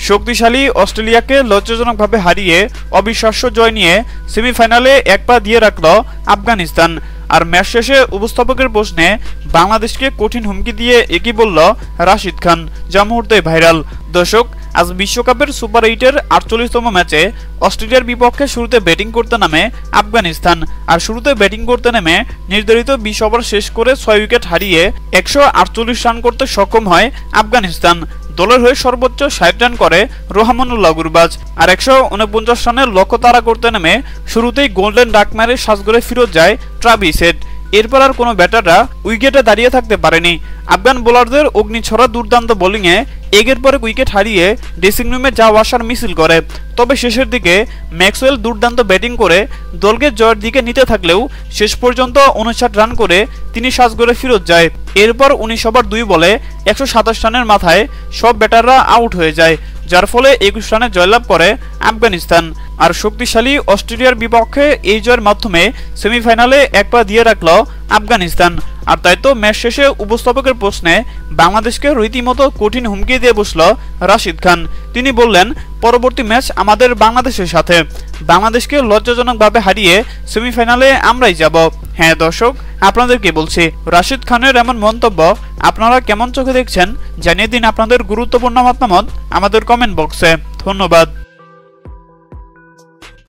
শক্তিশালী অস্ট্রেলিয়াকে লজ্জাজনকভাবে হারিয়ে অবিশ্বাস্য জয় নিয়ে সেমিফাইনালে এক পা দিয়ে রাখল আফগানিস্তান। আর ম্যাচ শেষে উপস্থাপকের প্রশ্নে বাংলাদেশকে কঠিন হুমকি দিয়ে একই বলল রাশিদ খান, যা মুহূর্তে ভাইরাল। দর্শক, আজ বিশ্বকাপের সুপার 8-এর 48তম ম্যাচে অস্ট্রেলিয়ার বিপক্ষে শুরুতে ব্যাটিং করতে নামে আফগানিস্তান। আর শুরুতে ব্যাটিং করতে নেমে নির্ধারিত 20 ওভার শেষ করে 6 উইকেট হারিয়ে 148 রান করতে সক্ষম হয় আফগানিস্তান। দলের হয়ে সর্বোচ্চ 60 রান করে রহমানুল্লাহ গুরবাজ। আর 149 রানের লক্ষ্য তাড়া করতে নেমে শুরুতেই গোল্ডেন ডাক মেরে সাজঘরে ফিরত যায় ট্রাভিস হেড। এরপর আর কোনো ব্যাটাররা উইকেটে দাঁড়িয়ে থাকতে পারেনি। আফগান বোলারদের অগ্নিছড়া দুর্দান্ত বোলিংয়ে একের পর এক উইকেট হারিয়ে ড্রেসিং রুমে যাওয়া আসার মিছিল করে। তবে শেষের দিকে ম্যাক্সওয়েল দুর্দান্ত ব্যাটিং করে দলকে জয়ের দিকে নিতে থাকলেও শেষ পর্যন্ত 59 রান করে তিনি সাজঘরে ফিরত যায়। এরপর 19 ওভার 2 বলে 127 রানের মাথায় সব ব্যাটাররা আউট হয়ে যায়, যার ফলে 21 রানে জয়লাভ করে আফগানিস্তান। আর শক্তিশালী অস্ট্রেলিয়ার বিপক্ষে এই জয়ের মাধ্যমে সেমিফাইনালে এক পা দিয়ে রাখল আফগানিস্তান। আর তাই তো ম্যাচ শেষে উপস্থাপকের প্রশ্নে বাংলাদেশকে রীতিমতো কঠিন হুমকি দিয়ে বসল রাশিদ খান। তিনি বললেন, পরবর্তী ম্যাচ আমাদের বাংলাদেশের সাথে, বাংলাদেশকে লজ্জাজনকভাবে হারিয়ে সেমিফাইনালে আমরাই যাব। হ্যাঁ দর্শক, আপনাদেরকে বলছি, রাশিদ খানের এমন মন্তব্য আপনারা কেমন চোখে দেখছেন জানিয়ে দিন আপনাদের গুরুত্বপূর্ণ মতামত আমাদের কমেন্ট বক্সে। ধন্যবাদ।